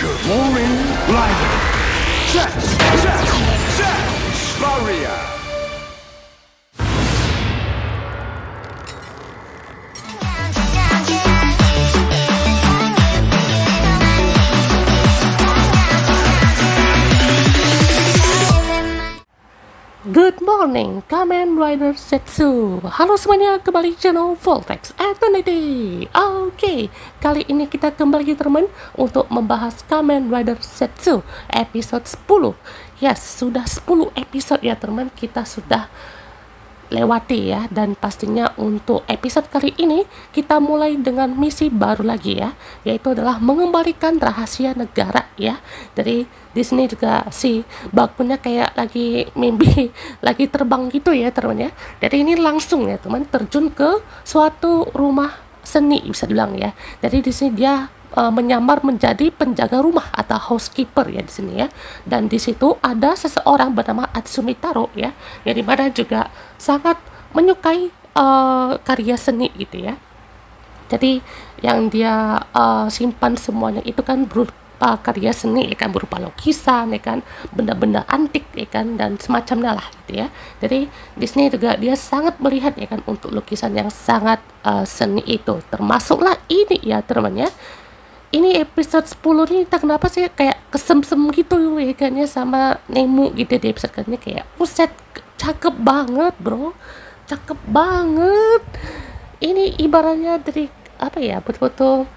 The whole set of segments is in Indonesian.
Warring Lion. Set, Barrier. Good morning, Kamen Rider Setsu. Halo semuanya, kembali channel Voltex Eternity. Oke, kali ini kita kembali teman untuk membahas Kamen Rider Setsu episode 10. Yes, sudah 10 episode ya teman, kita sudah lewati ya. Dan pastinya untuk episode kali ini kita mulai dengan misi baru lagi ya, yaitu adalah mengembalikan rahasia negara ya. Dari di sini juga si Bakunya kayak lagi mimpi lagi terbang gitu ya teman ya. Jadi ini langsung ya teman terjun ke suatu rumah seni bisa dibilang ya. Jadi di sini dia menyamar menjadi penjaga rumah atau housekeeper ya di sini ya. Dan di situ ada seseorang bernama Atsumi Taro ya, yang dimana juga sangat menyukai karya seni gitu ya. Jadi yang dia simpan semuanya itu kan berupa karya seni ya kan, berupa lukisan ya kan, benda-benda antik ya kan, dan semacamnya lah gitu ya. Jadi di sini juga dia sangat melihat ya kan untuk lukisan yang sangat seni itu, termasuklah ini ya teman ya. Ini episode 10 nih entah kenapa sih kayak kesem-sem gitu ya kan ya sama Nemu gitu di episode kali ini. Kayak buset, cakep banget bro, cakep banget. Ini ibaratnya dari apa ya, betul-betul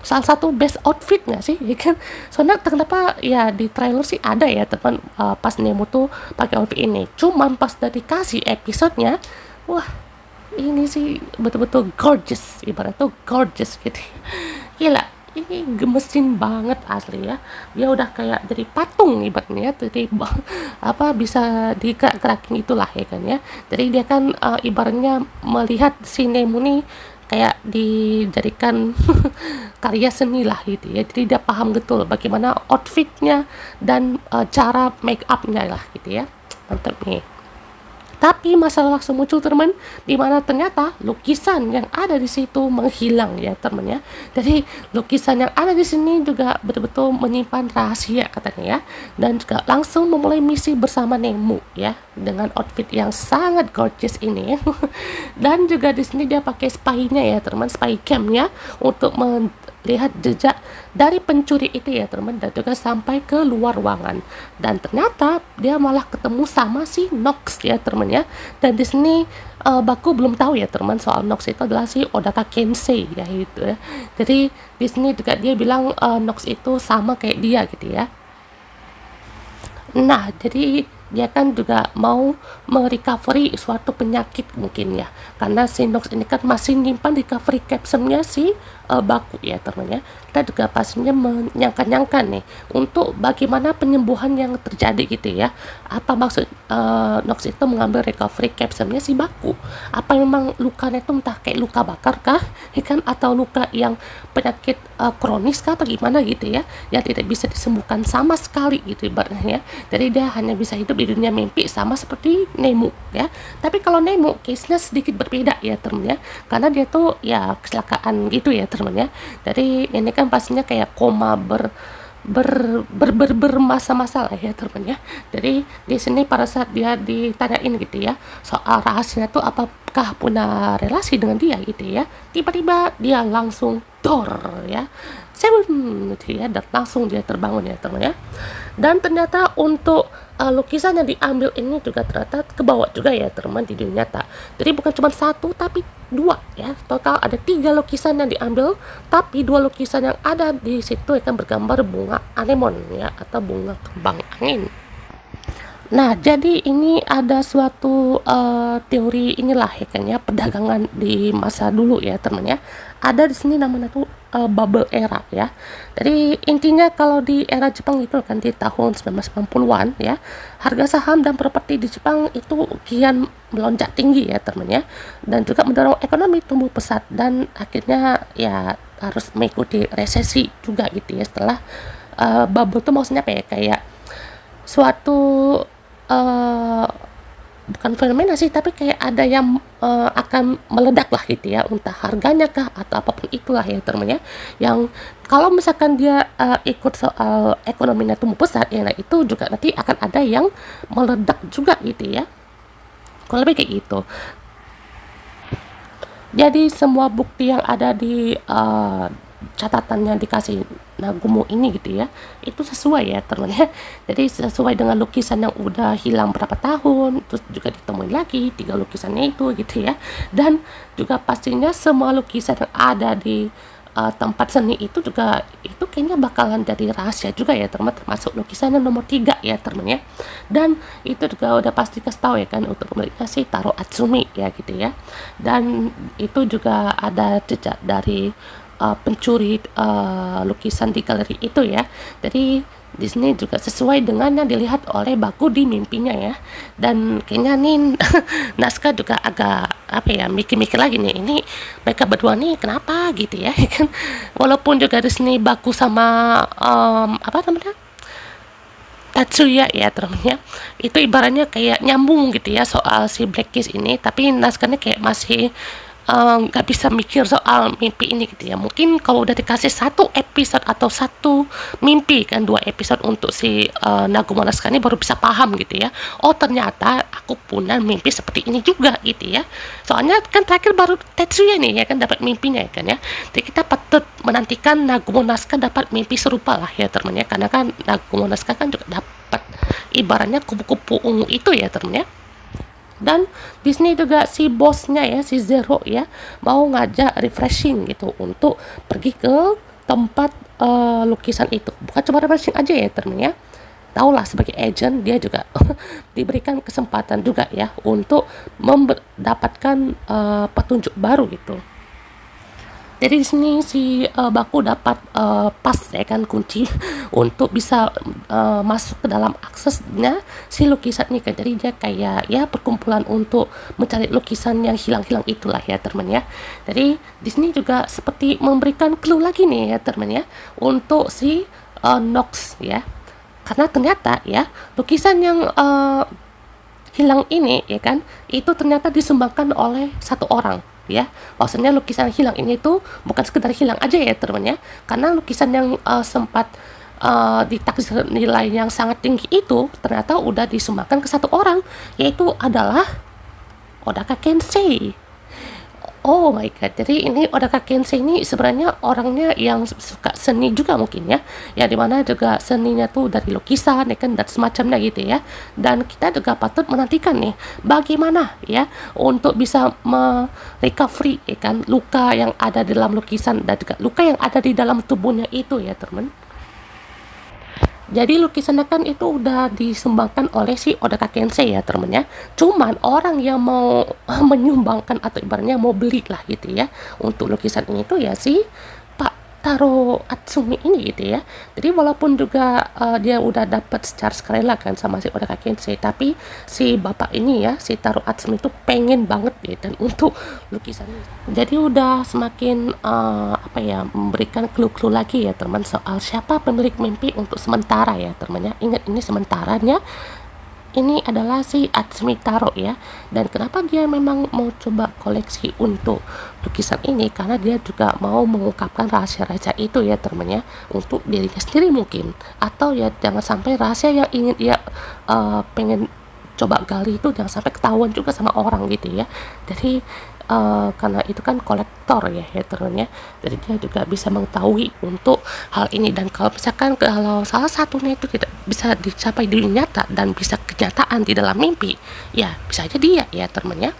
salah satu best outfit nggak sih ya kan. Soalnya kenapa ya di trailer sih ada ya teman, pas Nemu tuh pakai outfit ini, cuman pas udah dikasih episodenya, wah ini sih betul-betul gorgeous, ibarat tuh gorgeous gitu. Gila, ini gemesin banget asli ya. Dia udah kayak dari patung ibaratnya, dari apa bisa digerak-gerakin itulah ya kan ya. Jadi dia kan ibaratnya melihat si Nemu nih kayak dijadikan karya seni lah gitu ya. Jadi dia paham betul bagaimana outfitnya dan cara make upnya lah gitu ya. Mantap nih. Tapi masalah langsung muncul teman, di mana ternyata lukisan yang ada di situ menghilang ya teman ya. Jadi lukisan yang ada di sini juga betul-betul menyimpan rahasia katanya ya. Dan juga langsung memulai misi bersama Nemu ya, dengan outfit yang sangat gorgeous ini. Dan juga di sini dia pakai spy-nya ya teman, spy cam-nya untuk lihat jejak dari pencuri itu ya teman, dan juga sampai ke luar ruangan. Dan ternyata dia malah ketemu sama si Nox ya teman ya. Dan di sini Baku belum tahu ya teman soal Nox itu adalah si Odaka Kensei ya gitu ya. Jadi di sini juga dia bilang Nox itu sama kayak dia gitu ya. Nah, jadi dia kan juga mau merecovery suatu penyakit mungkin ya, karena si Nox ini kan masih nyimpan recovery capsule-nya si Baku ya teman ya. Kita juga pastinya menyangka-nyangka nih untuk bagaimana penyembuhan yang terjadi gitu ya. Apa maksud Nox itu mengambil recovery capsule-nya si Baku? Apa memang lukanya itu entah kayak luka bakar kah ya kan, atau luka yang penyakit kronis kah atau gimana gitu ya, yang tidak bisa disembuhkan sama sekali gitu ibaratnya ya. Jadi dia hanya bisa hidup di dunia mimpi sama seperti Nemu ya. Tapi kalau Nemu case-nya sedikit berbeda ya teman ya, karena dia tuh ya kecelakaan gitu ya teman ya. Jadi ini kan pastinya kayak koma bermasa-masa lah ya teman ya. Jadi di sini pada saat dia ditanyain gitu ya soal rahasianya tuh apakah punya relasi dengan dia gitu ya, tiba-tiba dia langsung dor ya, seven gitu ya, dan langsung dia terbangun ya teman ya. Dan ternyata untuk lukisan yang diambil ini juga ternyata kebawa juga ya teman di dunia nyata. Jadi bukan cuma satu tapi dua ya, total ada 3 lukisan yang diambil, tapi 2 lukisan yang ada di situ akan bergambar bunga anemon ya, atau bunga kembang angin. Nah, jadi ini ada suatu teori inilah ya kan ya, perdagangan di masa dulu ya teman ya. Ada di sini namanya tuh bubble era ya. Jadi intinya kalau di era Jepang itu kan di tahun 1990-an ya, harga saham dan properti di Jepang itu kian melonjak tinggi ya teman ya. Dan juga mendorong ekonomi tumbuh pesat, dan akhirnya ya harus mengikuti resesi juga gitu ya. Setelah bubble tuh maksudnya apa ya, kayak suatu bukan fenomena sih, tapi kayak ada yang akan meledak lah gitu ya, entah harganya kah atau apapun itulah ya teman-teman ya, yang kalau misalkan dia ikut soal ekonominya tumbuh pesat ya, nah itu juga nanti akan ada yang meledak juga gitu ya, kurang lebih kayak gitu. Jadi semua bukti yang ada di catatan yang dikasih Nagumo ini gitu ya, itu sesuai ya teman ya. Jadi sesuai dengan lukisan yang udah hilang berapa tahun, terus juga ditemuin lagi 3 lukisannya itu gitu ya. Dan juga pastinya semua lukisan yang ada di tempat seni itu juga itu kayaknya bakalan jadi rahasia juga ya teman, termasuk lukisan yang nomor 3 ya teman ya. Dan itu juga udah pasti kasih tahu ya kan, untuk pemiliknya si Taro Atsumi ya gitu ya. Dan itu juga ada jejak dari pencuri lukisan di galeri itu ya. Jadi di sini juga sesuai dengan yang dilihat oleh Baku di mimpinya ya. Dan kayaknya nih Naskah juga agak apa ya, mikir-mikir lagi nih, ini mereka berdua nih kenapa gitu ya kan. Walaupun juga di sini Baku sama apa namanya, Tatsuya ya temennya, itu ibaratnya kayak nyambung gitu ya soal si Black Kiss ini, tapi naskahnya kayak masih nggak bisa mikir soal mimpi ini gitu ya. Mungkin kalau udah dikasih 1 episode atau 1 mimpi kan, 2 episode untuk si Nagumo naskah ini baru bisa paham gitu ya. Oh ternyata aku punya mimpi seperti ini juga gitu ya. Soalnya kan terakhir baru Tetsuya nih ya kan dapat mimpinya ya kan ya. Jadi kita patut menantikan Nagumo naskah dapat mimpi serupa lah ya teman ya, karena kan Nagumo naskah kan juga dapat ibaratnya kupu-kupu ungu itu ya teman ya. Dan di sini juga si bosnya ya, si Zero ya, mau ngajak refreshing gitu untuk pergi ke tempat lukisan itu. Bukan cuma refreshing aja ya teman ya, tahulah sebagai agent dia juga diberikan kesempatan juga ya untuk mendapatkan petunjuk baru gitu. Jadi di sini si Baku dapat pas ya kan, kunci untuk bisa masuk ke dalam aksesnya si lukisan ini kan. Jadi dia kayak ya perkumpulan untuk mencari lukisan yang hilang-hilang itulah ya teman ya. Jadi di sini juga seperti memberikan clue lagi nih ya teman ya, untuk si Nox ya. Karena ternyata ya lukisan yang hilang ini ya kan, itu ternyata disumbangkan oleh 1 orang ya. Maksudnya lukisan hilang ini tuh bukan sekedar hilang aja ya teman ya, karena lukisan yang sempat ditaksir nilai yang sangat tinggi itu ternyata udah disumbangkan ke 1 orang, yaitu adalah Odaka Kensei. Oh my god, jadi ini Odaka Kensei ini sebenarnya orangnya yang suka seni juga mungkin ya, yang dimana juga seninya tuh dari lukisan ya kan, dan semacamnya gitu ya. Dan kita juga patut menantikan nih bagaimana ya untuk bisa merecovery ya kan luka yang ada di dalam lukisan, dan juga luka yang ada di dalam tubuhnya itu ya teman. Jadi lukisannya kan itu udah disumbangkan oleh si Odaka Kensei ya temen ya. Cuman orang yang mau menyumbangkan atau ibaratnya mau beli lah gitu ya untuk lukisan ini tuh ya si Pak Taro Atsumi ini gitu ya. Jadi walaupun juga dia udah dapat secara sukarela kan sama si Odaka Kensei, tapi si bapak ini ya, si Taro Atsumi itu pengen banget ya dan untuk lukisan ini. Jadi udah semakin apa ya, memberikan clue-clue lagi ya teman soal siapa pemilik mimpi untuk sementara ya teman ya. Ingat ini sementaranya, ini adalah si Atsumi Taro ya. Dan kenapa dia memang mau coba koleksi untuk lukisan ini, karena dia juga mau mengungkapkan rahasia-rahasia itu ya teman ya, untuk dirinya sendiri mungkin, atau ya jangan sampai rahasia yang ingin dia pengen coba gali itu jangan sampai ketahuan juga sama orang gitu ya. Jadi karena itu kan kolektor ya teman ya, jadi dia juga bisa mengetahui untuk hal ini. Dan kalau misalkan kalau salah satunya itu tidak bisa dicapai di nyata dan bisa kenyataan di dalam mimpi, ya bisa aja dia ya teman ya.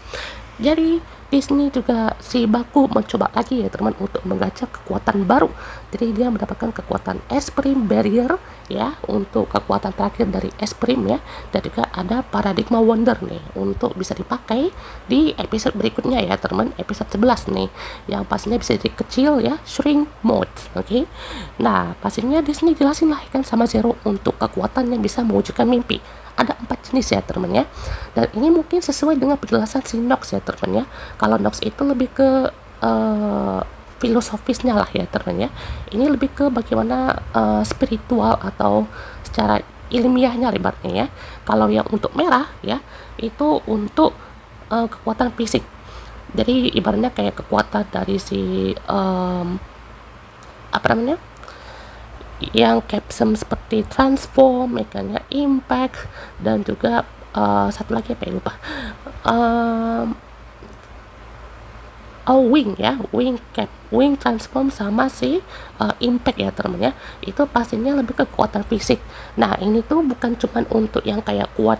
Jadi di sini juga si Baku mencoba lagi ya teman untuk menggacha kekuatan baru. Jadi dia mendapatkan kekuatan Esprim Barrier ya, untuk kekuatan terakhir dari Esprim ya. Dan juga ada Paradigma Wonder nih untuk bisa dipakai di episode berikutnya ya teman, episode 11 nih, yang pastinya bisa jadi kecil ya, shrink mode. Oke. Nah pastinya di sini jelasin lah kan sama Zero untuk kekuatan yang bisa mewujudkan mimpi. Ada 4 jenis ya teman ya, dan ini mungkin sesuai dengan penjelasan si Nox ya teman ya. Kalau Nox itu lebih ke filosofisnya lah ya teman ya, ini lebih ke bagaimana spiritual atau secara ilmiahnya lebarnya ya. Kalau yang untuk merah ya itu untuk kekuatan fisik. Jadi ibaratnya kayak kekuatan dari si apa namanya, yang capsum seperti transform, ya kan ya, impact, dan juga satu lagi apa ya lupa, wing ya, wing cap, wing transform sama si impact ya teman ya, itu pastinya lebih ke kekuatan fisik. Nah ini tuh bukan cuman untuk yang kayak kuat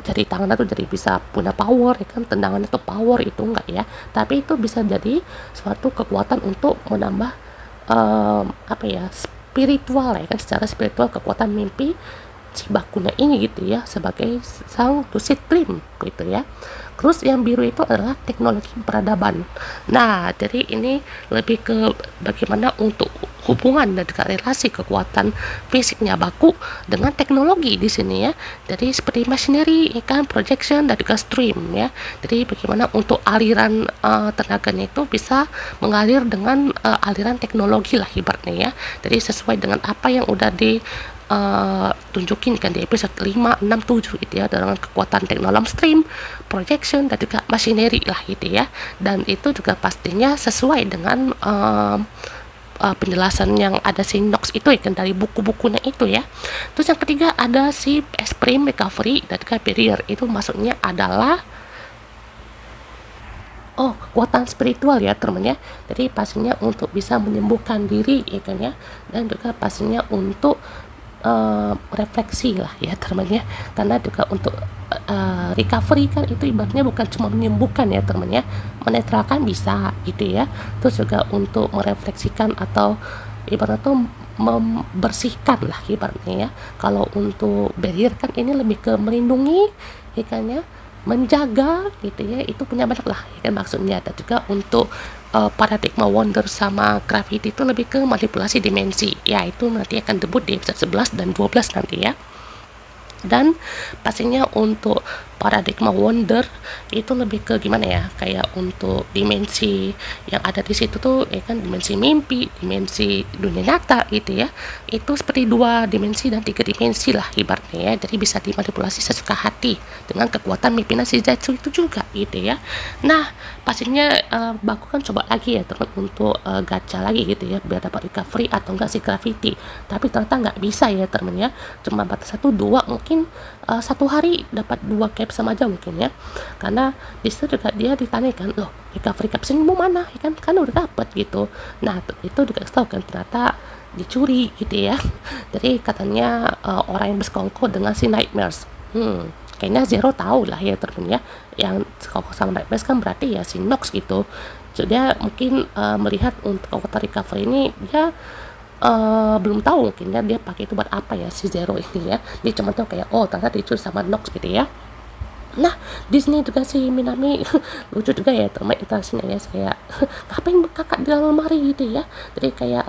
jari tangan tuh jadi bisa punya power ya kan, tendangan itu power, itu enggak ya, tapi itu bisa jadi suatu kekuatan untuk menambah apa ya, spiritual ya kan, secara spiritual kekuatan mimpi si Bakuna ini gitu ya, sebagai sang lucid dream gitu ya. Terus yang biru itu adalah teknologi peradaban. Nah, jadi ini lebih ke bagaimana untuk hubungan dan juga relasi kekuatan fisiknya Baku dengan teknologi di sini ya. Jadi seperti machinery, ya kan, projection dan juga stream ya. Jadi bagaimana untuk aliran tenaganya itu bisa mengalir dengan aliran teknologi lah ibaratnya ya. Jadi sesuai dengan apa yang udah di tunjukin kan di episode 5, 6, 7 gitu ya, dengan kekuatan teknologi stream, projection dan juga machinery lah gitu ya. Dan itu juga pastinya sesuai dengan penjelasan yang ada si Nox itu ya kan, dari buku-bukunya itu ya. Terus yang ketiga ada si Extreme Recovery dan juga Barrier, itu maksudnya adalah kekuatan spiritual ya teman ya. Jadi pastinya untuk bisa menyembuhkan diri ya kan ya, dan juga pastinya untuk refleksi lah ya teman ya, karena juga untuk recovery kan itu ibaratnya bukan cuma menyembuhkan ya teman ya, menetralkan bisa gitu ya, terus juga untuk merefleksikan atau ibaratnya tuh membersihkan lah ibaratnya ya. Kalau untuk barrier kan ini lebih ke melindungi ya kan ya, menjaga gitu ya, itu punya banyak lah ya kan maksudnya. Dan juga untuk paradigma wonder sama gravity itu lebih ke manipulasi dimensi ya, itu nanti akan debut di episode 11 dan 12 nanti ya. Dan pastinya untuk paradigma wonder itu lebih ke gimana ya, kayak untuk dimensi yang ada di situ tuh ya kan, dimensi mimpi, dimensi dunia nyata gitu ya, itu seperti 2 dimensi dan 3 dimensi lah ibaratnya ya. Jadi bisa dimanipulasi sesuka hati dengan kekuatan mimpinan si Zetsu itu juga gitu ya. Nah pastinya Baku kan coba lagi ya teman untuk gacha lagi gitu ya, biar dapat recovery atau enggak si gravity, tapi ternyata nggak bisa ya teman ya, cuma batas 1, 2, mungkin 1 hari dapat 2 cap sama aja mungkin ya. Karena disitu juga dia ditanyakan, loh recovery capsule mau mana ya kan udah dapat gitu. Nah itu juga tahu kan ternyata dicuri gitu ya. Jadi katanya orang yang bersekongkol dengan si Nightmares, kayaknya Zero tahu lah ya temen ya, yang sekongkol sama Nightmares kan berarti ya si Nox gitu. Jadi dia mungkin melihat untuk kekuatan recovery ini dia belum tahu mungkin ya, dia pakai itu buat apa ya si Zero ini ya. Dia cuma tahu kayak ternyata dicuri sama Nox gitu ya. Nah di sini juga si Minami lucu juga ya teman interaksinya ya, kayak ngapain kakak di dalam lemari gitu ya, jadi kayak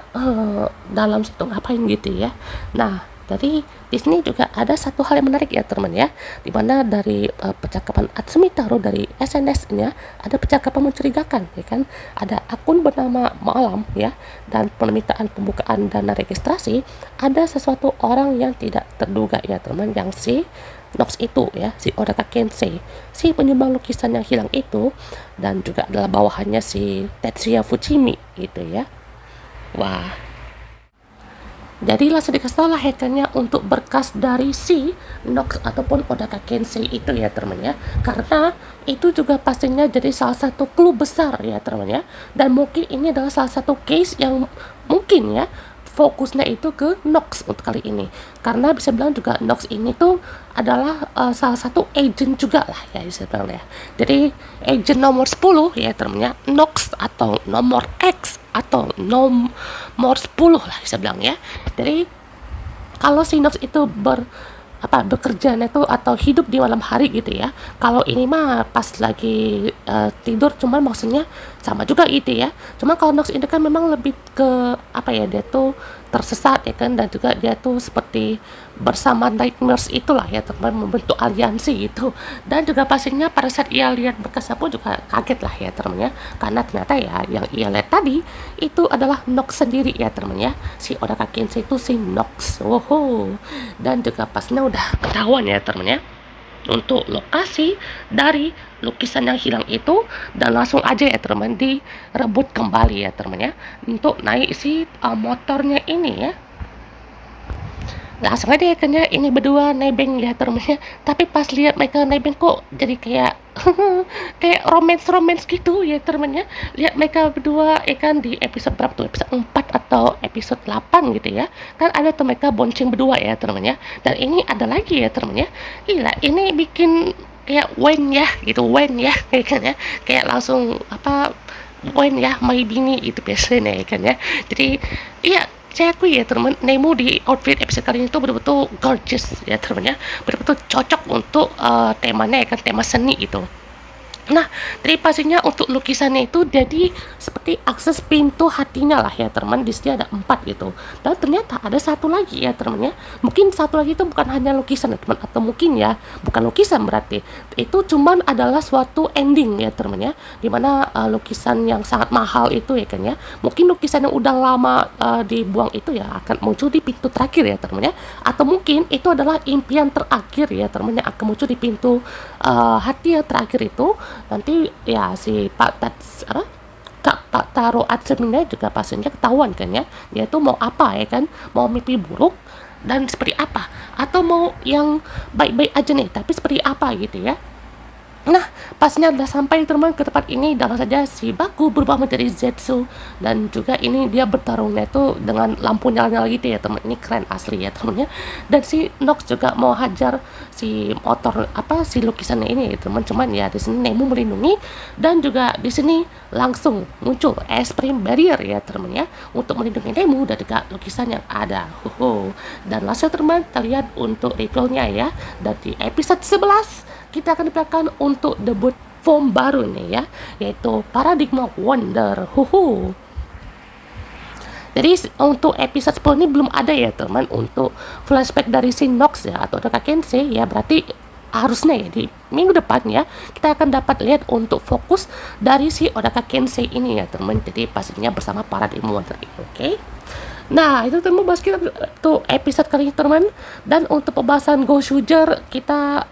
dalam situ ngapain gitu ya. Nah jadi di sini juga ada satu hal yang menarik ya teman ya, dimana dari percakapan Atsumi Taro dari SNS-nya ada percakapan mencurigakan ya kan. Ada akun bernama Malam ya, dan permintaan pembukaan dana registrasi ada sesuatu orang yang tidak terduga ya teman, yang si Nox itu ya, si Odaka Kensei, si penyumbang lukisan yang hilang itu, dan juga adalah bawahannya si Tetsuya Fujimi gitu ya. Wah, jadilah sedikit salah hackernya untuk berkas dari si Nox ataupun Odaka Kensei itu ya teman ya, karena itu juga pastinya jadi salah satu clue besar ya teman ya. Dan mungkin ini adalah salah satu case yang mungkin ya fokusnya itu ke Nox untuk kali ini, karena bisa bilang juga Nox ini tuh adalah salah satu agent juga lah ya bisa bilang ya. Jadi agent nomor 10 ya temennya Nox, atau nomor X atau nomor 10 lah bisa bilang ya. Jadi kalau si Nox itu bekerjanya tuh atau hidup di malam hari gitu ya, kalau ini mah pas lagi tidur, cuman maksudnya sama juga gitu ya. Cuma kalau Nox ini kan memang lebih ke apa ya, dia tuh tersesat ya kan, dan juga dia tuh seperti bersama Nightmares itulah ya teman, membentuk aliansi itu. Dan juga pastinya pada saat ia lihat berkasnya pun juga kaget lah ya teman ya, karena ternyata ya yang ia lihat tadi itu adalah Nox sendiri ya teman ya, si Odaka Kensei itu si Nox. Dan juga pastinya udah ketahuan ya teman ya untuk lokasi dari lukisan yang hilang itu, dan langsung aja ya teman direbut kembali ya teman ya untuk naik si motornya ini ya. Langsung aja ya kan ya, ini berdua nebeng ya temennya, tapi pas lihat mereka nebeng kok jadi kayak kayak romance gitu ya temennya. Lihat mereka berdua ya kan di episode berapa tuh, episode 4 atau episode 8 gitu ya kan, ada tuh mereka bonceng berdua ya temennya. Dan ini ada lagi ya temennya, gila ini bikin kayak Wen ya gitu, Wen ya kayak kan ya, kayak langsung apa Wen ya my bini itu biasanya ya kan ya. Jadi iya, saya akui ya teman, Nemo di outfit episode kali ini tuh betul-betul gorgeous ya teman ya, betul-betul cocok untuk temanya ya kan, tema seni itu. Nah, dari pastinya untuk lukisannya itu jadi seperti akses pintu hatinya lah ya teman. Di sini ada 4 gitu. Dan ternyata ada satu lagi ya teman ya. Mungkin satu lagi itu bukan hanya lukisan ya teman, atau mungkin ya bukan lukisan berarti. Itu cuman adalah suatu ending ya teman ya. Dimana lukisan yang sangat mahal itu ya kan ya. Mungkin lukisan yang udah lama dibuang itu ya akan muncul di pintu terakhir ya teman ya. Atau mungkin itu adalah impian terakhir ya teman yang akan muncul di pintu hati yang terakhir itu. Nanti ya si Pak Taro Atsumine juga pastinya ketahuan kan ya, dia tuh mau apa ya kan, mau mimpi buruk dan seperti apa, atau mau yang baik-baik aja nih tapi seperti apa gitu ya. Nah, pasnya udah sampai teman ke tempat ini, dan saja si Baku berubah menjadi Zetsu, dan juga ini dia bertarungnya itu dengan lampu nyala-nyala gitu ya teman. Ini keren asli ya temennya. Dan si Nox juga mau hajar si motor si lukisannya ini ya teman. Cuman ya di sini Nemo melindungi, dan juga di sini langsung muncul Extreme Barrier ya teman ya untuk melindungi Nemo dan juga lukisan yang ada. Dan langsung teman kita lihat untuk reveal-nya ya. Dan di episode 11 kita akan diperlihatkan untuk debut form baru nih ya, yaitu Paradigma Wonder. Jadi untuk episode 10 ini belum ada ya teman untuk flashback dari si Nox ya atau Odaka Kensei ya, berarti harusnya ya di minggu depan ya kita akan dapat lihat untuk fokus dari si Odaka Kensei ini ya teman. Jadi pastinya bersama Paradigma Wonder ini, oke? Nah, itu teman bahas kita tuh episode kali ini teman. Dan untuk pembahasan Go Shuger kita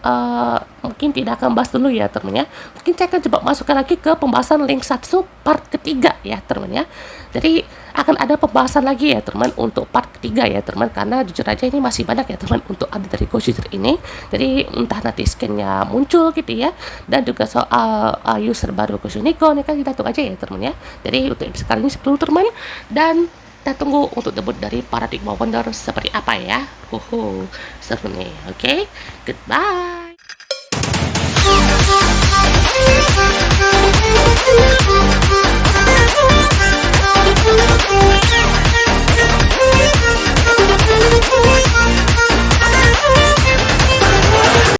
mungkin tidak akan bahas dulu ya teman ya. Mungkin saya akan coba masukkan lagi ke pembahasan Link Satsu part ketiga ya teman ya. Jadi akan ada pembahasan lagi ya teman untuk part ketiga ya teman, karena jujur aja ini masih banyak ya teman untuk update dari Go Shuger ini. Jadi entah nanti skinnya muncul gitu ya, dan juga soal user baru Go Shuniko ini kan kita tunggu aja ya teman ya. Jadi untuk episode kali ini 10 teman, dan kita tunggu untuk debut dari Paradigma Wonder seperti apa ya. Seru nih. Oke, goodbye.